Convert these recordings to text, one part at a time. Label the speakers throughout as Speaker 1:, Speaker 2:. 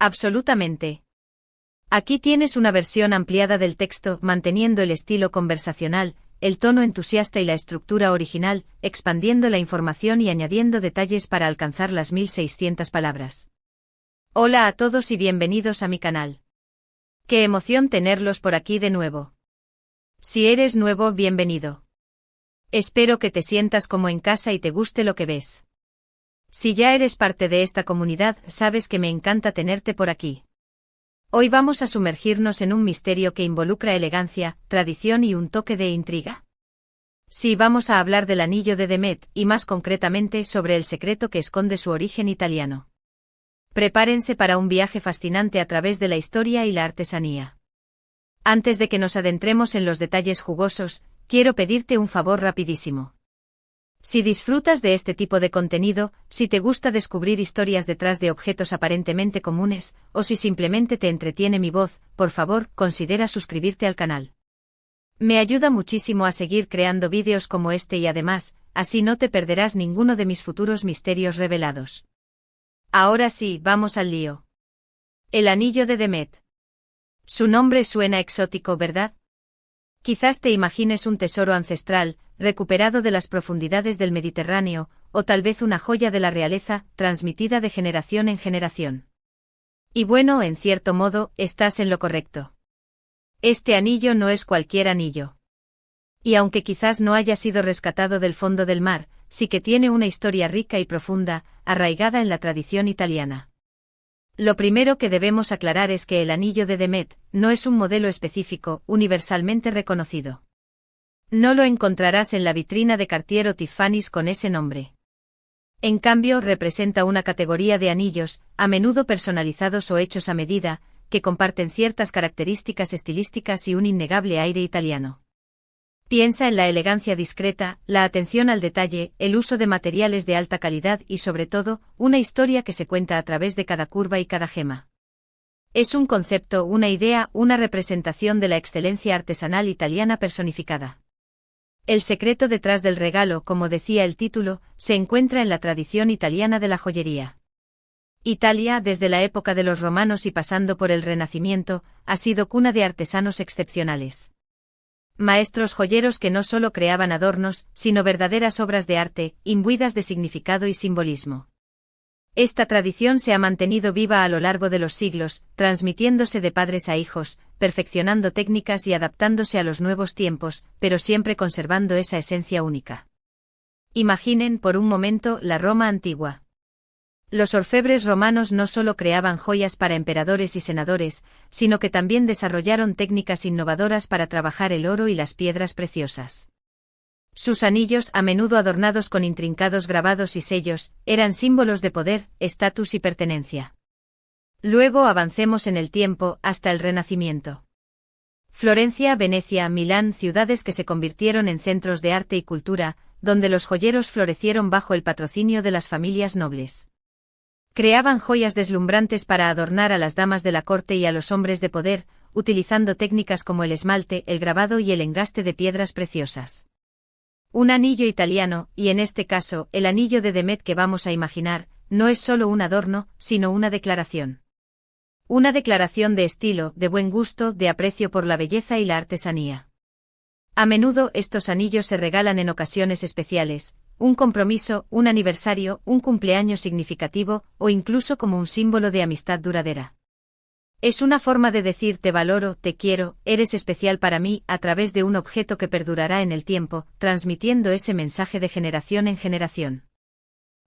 Speaker 1: Absolutamente. Aquí tienes una versión ampliada del texto, manteniendo el estilo conversacional, el tono entusiasta y la estructura original, expandiendo la información y añadiendo detalles para alcanzar las 1600 palabras. Hola a todos y bienvenidos a mi canal. Qué emoción tenerlos por aquí de nuevo. Si eres nuevo, bienvenido. Espero que te sientas como en casa y te guste lo que ves. Si ya eres parte de esta comunidad, sabes que me encanta tenerte por aquí. Hoy vamos a sumergirnos en un misterio que involucra elegancia, tradición y un toque de intriga. Sí, vamos a hablar del anillo de Demet, y más concretamente sobre el secreto que esconde su origen italiano. Prepárense para un viaje fascinante a través de la historia y la artesanía. Antes de que nos adentremos en los detalles jugosos, quiero pedirte un favor rapidísimo. Si disfrutas de este tipo de contenido, si te gusta descubrir historias detrás de objetos aparentemente comunes, o si simplemente te entretiene mi voz, por favor, considera suscribirte al canal. Me ayuda muchísimo a seguir creando vídeos como este y además, así no te perderás ninguno de mis futuros misterios revelados. Ahora sí, vamos al lío. El anillo de Demet. Su nombre suena exótico, ¿verdad? Quizás te imagines un tesoro ancestral, recuperado de las profundidades del Mediterráneo, o tal vez una joya de la realeza, transmitida de generación en generación. Y bueno, en cierto modo, estás en lo correcto. Este anillo no es cualquier anillo. Y aunque quizás no haya sido rescatado del fondo del mar, sí que tiene una historia rica y profunda, arraigada en la tradición italiana. Lo primero que debemos aclarar es que el anillo de Demet no es un modelo específico, universalmente reconocido. No lo encontrarás en la vitrina de Cartier o Tiffany's con ese nombre. En cambio, representa una categoría de anillos, a menudo personalizados o hechos a medida, que comparten ciertas características estilísticas y un innegable aire italiano. Piensa en la elegancia discreta, la atención al detalle, el uso de materiales de alta calidad y sobre todo, una historia que se cuenta a través de cada curva y cada gema. Es un concepto, una idea, una representación de la excelencia artesanal italiana personificada. El secreto detrás del regalo, como decía el título, se encuentra en la tradición italiana de la joyería. Italia, desde la época de los romanos y pasando por el Renacimiento, ha sido cuna de artesanos excepcionales. Maestros joyeros que no solo creaban adornos, sino verdaderas obras de arte, imbuidas de significado y simbolismo. Esta tradición se ha mantenido viva a lo largo de los siglos, transmitiéndose de padres a hijos, perfeccionando técnicas y adaptándose a los nuevos tiempos, pero siempre conservando esa esencia única. Imaginen por un momento la Roma antigua. Los orfebres romanos no solo creaban joyas para emperadores y senadores, sino que también desarrollaron técnicas innovadoras para trabajar el oro y las piedras preciosas. Sus anillos, a menudo adornados con intrincados grabados y sellos, eran símbolos de poder, estatus y pertenencia. Luego avancemos en el tiempo, hasta el Renacimiento. Florencia, Venecia, Milán, ciudades que se convirtieron en centros de arte y cultura, donde los joyeros florecieron bajo el patrocinio de las familias nobles. Creaban joyas deslumbrantes para adornar a las damas de la corte y a los hombres de poder, utilizando técnicas como el esmalte, el grabado y el engaste de piedras preciosas. Un anillo italiano, y en este caso, el anillo de Demet que vamos a imaginar, no es solo un adorno, sino una declaración. Una declaración de estilo, de buen gusto, de aprecio por la belleza y la artesanía. A menudo estos anillos se regalan en ocasiones especiales, un compromiso, un aniversario, un cumpleaños significativo, o incluso como un símbolo de amistad duradera. Es una forma de decir te valoro, te quiero, eres especial para mí, a través de un objeto que perdurará en el tiempo, transmitiendo ese mensaje de generación en generación.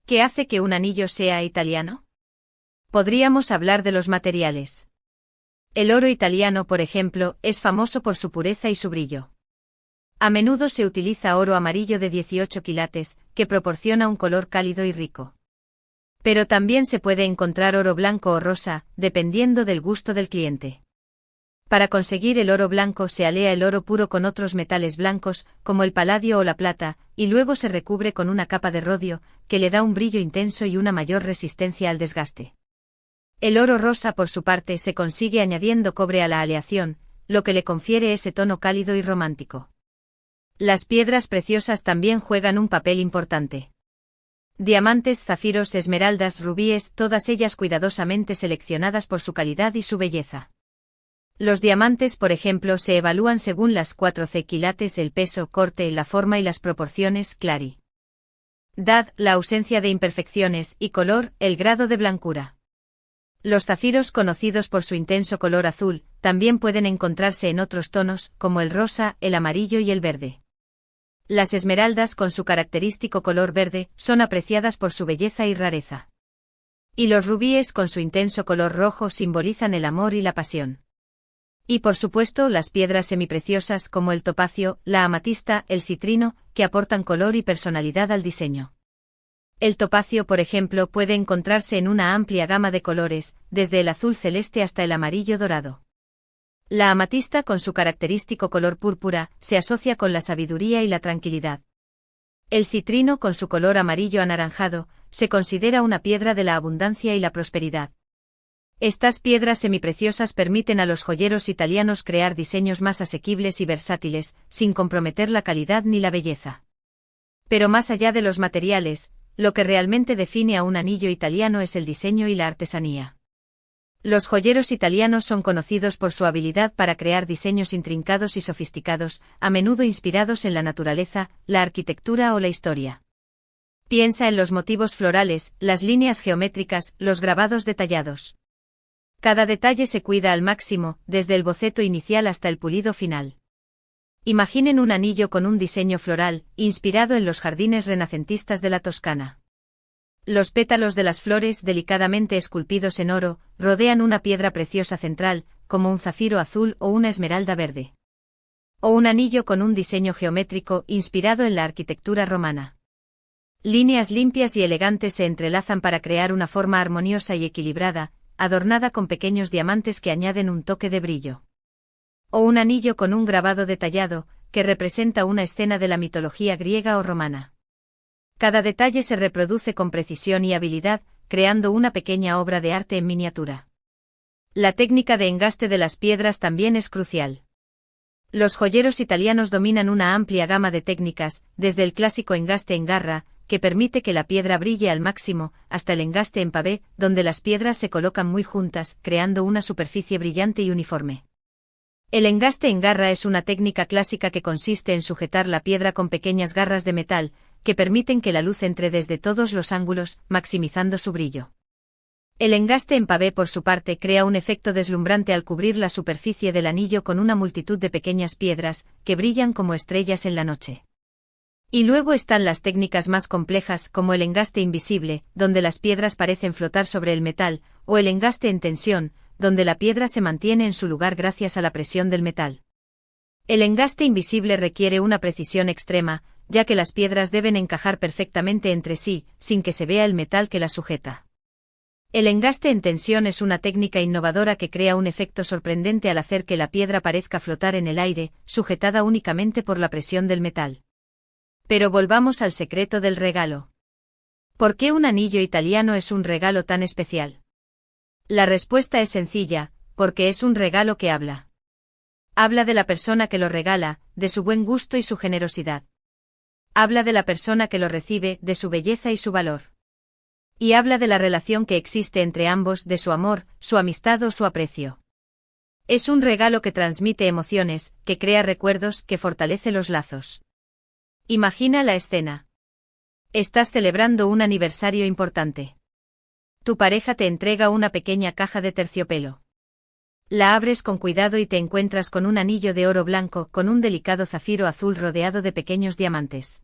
Speaker 1: ¿Qué hace que un anillo sea italiano? Podríamos hablar de los materiales. El oro italiano, por ejemplo, es famoso por su pureza y su brillo. A menudo se utiliza oro amarillo de 18 quilates, que proporciona un color cálido y rico. Pero también se puede encontrar oro blanco o rosa, dependiendo del gusto del cliente. Para conseguir el oro blanco se alea el oro puro con otros metales blancos, como el paladio o la plata, y luego se recubre con una capa de rodio, que le da un brillo intenso y una mayor resistencia al desgaste. El oro rosa, por su parte, se consigue añadiendo cobre a la aleación, lo que le confiere ese tono cálido y romántico. Las piedras preciosas también juegan un papel importante. Diamantes, zafiros, esmeraldas, rubíes, todas ellas cuidadosamente seleccionadas por su calidad y su belleza. Los diamantes, por ejemplo, se evalúan según las 4C quilates, el peso, corte, la forma y las proporciones, claridad, la ausencia de imperfecciones, y color, el grado de blancura. Los zafiros, conocidos por su intenso color azul, también pueden encontrarse en otros tonos, como el rosa, el amarillo y el verde. Las esmeraldas, con su característico color verde, son apreciadas por su belleza y rareza. Y los rubíes, con su intenso color rojo, simbolizan el amor y la pasión. Y por supuesto, las piedras semipreciosas como el topacio, la amatista, el citrino, que aportan color y personalidad al diseño. El topacio, por ejemplo, puede encontrarse en una amplia gama de colores, desde el azul celeste hasta el amarillo dorado. La amatista, con su característico color púrpura, se asocia con la sabiduría y la tranquilidad. El citrino, con su color amarillo anaranjado, se considera una piedra de la abundancia y la prosperidad. Estas piedras semipreciosas permiten a los joyeros italianos crear diseños más asequibles y versátiles, sin comprometer la calidad ni la belleza. Pero más allá de los materiales, lo que realmente define a un anillo italiano es el diseño y la artesanía. Los joyeros italianos son conocidos por su habilidad para crear diseños intrincados y sofisticados, a menudo inspirados en la naturaleza, la arquitectura o la historia. Piensa en los motivos florales, las líneas geométricas, los grabados detallados. Cada detalle se cuida al máximo, desde el boceto inicial hasta el pulido final. Imaginen un anillo con un diseño floral, inspirado en los jardines renacentistas de la Toscana. Los pétalos de las flores, delicadamente esculpidos en oro, rodean una piedra preciosa central, como un zafiro azul o una esmeralda verde. O un anillo con un diseño geométrico inspirado en la arquitectura romana. Líneas limpias y elegantes se entrelazan para crear una forma armoniosa y equilibrada, adornada con pequeños diamantes que añaden un toque de brillo. O un anillo con un grabado detallado, que representa una escena de la mitología griega o romana. Cada detalle se reproduce con precisión y habilidad, creando una pequeña obra de arte en miniatura. La técnica de engaste de las piedras también es crucial. Los joyeros italianos dominan una amplia gama de técnicas, desde el clásico engaste en garra, que permite que la piedra brille al máximo, hasta el engaste en pavé, donde las piedras se colocan muy juntas, creando una superficie brillante y uniforme. El engaste en garra es una técnica clásica que consiste en sujetar la piedra con pequeñas garras de metal, que permiten que la luz entre desde todos los ángulos, maximizando su brillo. El engaste en pavé, por su parte, crea un efecto deslumbrante al cubrir la superficie del anillo con una multitud de pequeñas piedras, que brillan como estrellas en la noche. Y luego están las técnicas más complejas, como el engaste invisible, donde las piedras parecen flotar sobre el metal, o el engaste en tensión, donde la piedra se mantiene en su lugar gracias a la presión del metal. El engaste invisible requiere una precisión extrema, ya que las piedras deben encajar perfectamente entre sí, sin que se vea el metal que las sujeta. El engaste en tensión es una técnica innovadora que crea un efecto sorprendente al hacer que la piedra parezca flotar en el aire, sujetada únicamente por la presión del metal. Pero volvamos al secreto del regalo. ¿Por qué un anillo italiano es un regalo tan especial? La respuesta es sencilla, porque es un regalo que habla. Habla de la persona que lo regala, de su buen gusto y su generosidad. Habla de la persona que lo recibe, de su belleza y su valor. Y habla de la relación que existe entre ambos, de su amor, su amistad o su aprecio. Es un regalo que transmite emociones, que crea recuerdos, que fortalece los lazos. Imagina la escena. Estás celebrando un aniversario importante. Tu pareja te entrega una pequeña caja de terciopelo. La abres con cuidado y te encuentras con un anillo de oro blanco con un delicado zafiro azul rodeado de pequeños diamantes.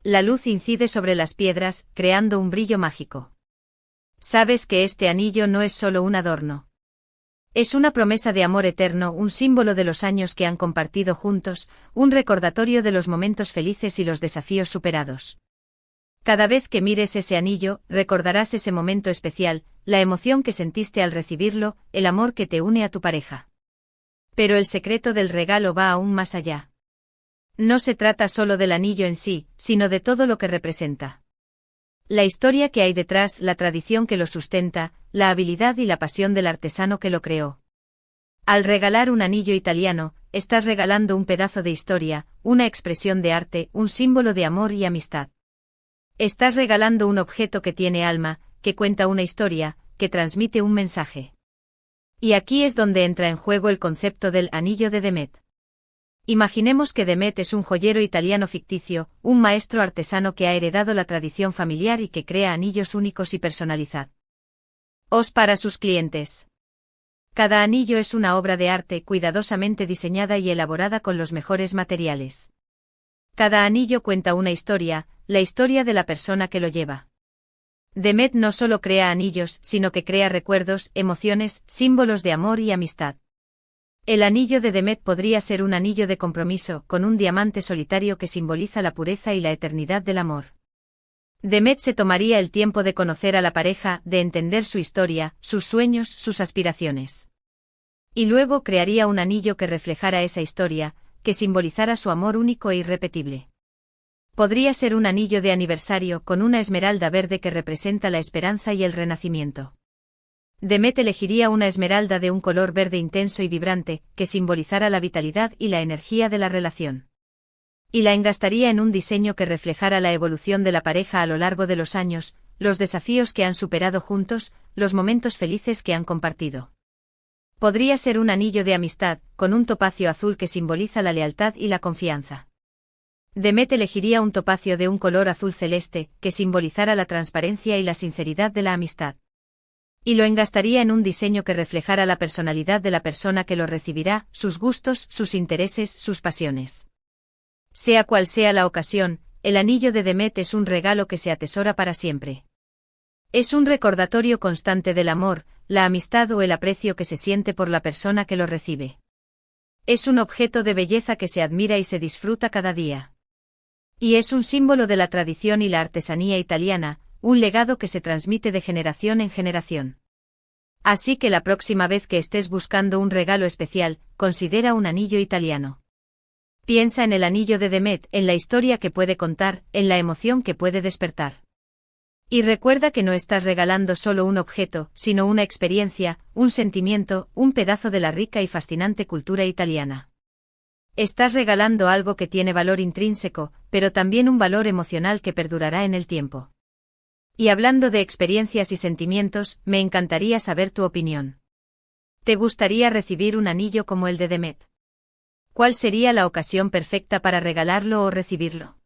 Speaker 1: La luz incide sobre las piedras, creando un brillo mágico. Sabes que este anillo no es solo un adorno. Es una promesa de amor eterno, un símbolo de los años que han compartido juntos, un recordatorio de los momentos felices y los desafíos superados. Cada vez que mires ese anillo, recordarás ese momento especial, la emoción que sentiste al recibirlo, el amor que te une a tu pareja. Pero el secreto del regalo va aún más allá. No se trata solo del anillo en sí, sino de todo lo que representa. La historia que hay detrás, la tradición que lo sustenta, la habilidad y la pasión del artesano que lo creó. Al regalar un anillo italiano, estás regalando un pedazo de historia, una expresión de arte, un símbolo de amor y amistad. Estás regalando un objeto que tiene alma, que cuenta una historia, que transmite un mensaje. Y aquí es donde entra en juego el concepto del anillo de Demet. Imaginemos que Demet es un joyero italiano ficticio, un maestro artesano que ha heredado la tradición familiar y que crea anillos únicos y personalizados para sus clientes. Cada anillo es una obra de arte cuidadosamente diseñada y elaborada con los mejores materiales. Cada anillo cuenta una historia, la historia de la persona que lo lleva. Demet no solo crea anillos, sino que crea recuerdos, emociones, símbolos de amor y amistad. El anillo de Demet podría ser un anillo de compromiso, con un diamante solitario que simboliza la pureza y la eternidad del amor. Demet se tomaría el tiempo de conocer a la pareja, de entender su historia, sus sueños, sus aspiraciones. Y luego crearía un anillo que reflejara esa historia, que simbolizara su amor único e irrepetible. Podría ser un anillo de aniversario con una esmeralda verde que representa la esperanza y el renacimiento. Demet elegiría una esmeralda de un color verde intenso y vibrante, que simbolizara la vitalidad y la energía de la relación. Y la engastaría en un diseño que reflejara la evolución de la pareja a lo largo de los años, los desafíos que han superado juntos, los momentos felices que han compartido. Podría ser un anillo de amistad, con un topacio azul que simboliza la lealtad y la confianza. Demet elegiría un topacio de un color azul celeste, que simbolizara la transparencia y la sinceridad de la amistad. Y lo engastaría en un diseño que reflejara la personalidad de la persona que lo recibirá, sus gustos, sus intereses, sus pasiones. Sea cual sea la ocasión, el anillo de Demet es un regalo que se atesora para siempre. Es un recordatorio constante del amor, la amistad o el aprecio que se siente por la persona que lo recibe. Es un objeto de belleza que se admira y se disfruta cada día. Y es un símbolo de la tradición y la artesanía italiana, un legado que se transmite de generación en generación. Así que la próxima vez que estés buscando un regalo especial, considera un anillo italiano. Piensa en el anillo de Demet, en la historia que puede contar, en la emoción que puede despertar. Y recuerda que no estás regalando solo un objeto, sino una experiencia, un sentimiento, un pedazo de la rica y fascinante cultura italiana. Estás regalando algo que tiene valor intrínseco, pero también un valor emocional que perdurará en el tiempo. Y hablando de experiencias y sentimientos, me encantaría saber tu opinión. ¿Te gustaría recibir un anillo como el de Demet? ¿Cuál sería la ocasión perfecta para regalarlo o recibirlo?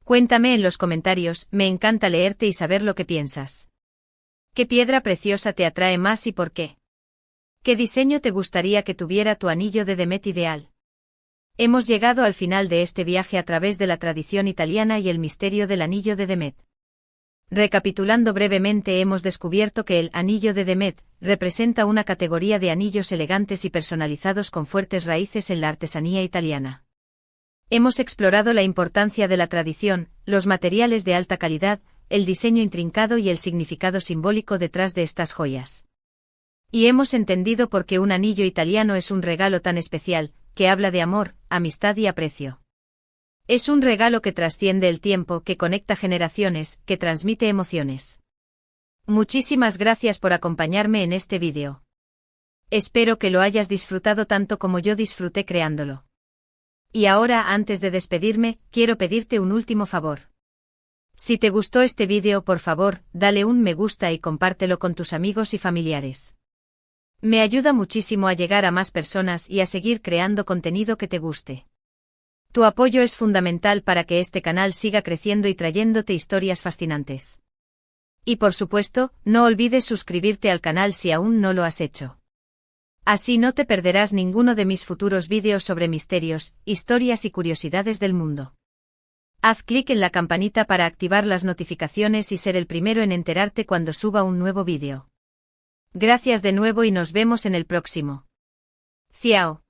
Speaker 1: Cuéntame en los comentarios, me encanta leerte y saber lo que piensas. ¿Qué piedra preciosa te atrae más y por qué? ¿Qué diseño te gustaría que tuviera tu anillo de Demet ideal? Hemos llegado al final de este viaje a través de la tradición italiana y el misterio del anillo de Demet. Recapitulando brevemente, hemos descubierto que el anillo de Demet representa una categoría de anillos elegantes y personalizados con fuertes raíces en la artesanía italiana. Hemos explorado la importancia de la tradición, los materiales de alta calidad, el diseño intrincado y el significado simbólico detrás de estas joyas. Y hemos entendido por qué un anillo italiano es un regalo tan especial, que habla de amor, amistad y aprecio. Es un regalo que trasciende el tiempo, que conecta generaciones, que transmite emociones. Muchísimas gracias por acompañarme en este vídeo. Espero que lo hayas disfrutado tanto como yo disfruté creándolo. Y ahora, antes de despedirme, quiero pedirte un último favor. Si te gustó este vídeo, por favor, dale un me gusta y compártelo con tus amigos y familiares. Me ayuda muchísimo a llegar a más personas y a seguir creando contenido que te guste. Tu apoyo es fundamental para que este canal siga creciendo y trayéndote historias fascinantes. Y por supuesto, no olvides suscribirte al canal si aún no lo has hecho. Así no te perderás ninguno de mis futuros vídeos sobre misterios, historias y curiosidades del mundo. Haz clic en la campanita para activar las notificaciones y ser el primero en enterarte cuando suba un nuevo vídeo. Gracias de nuevo y nos vemos en el próximo. Ciao.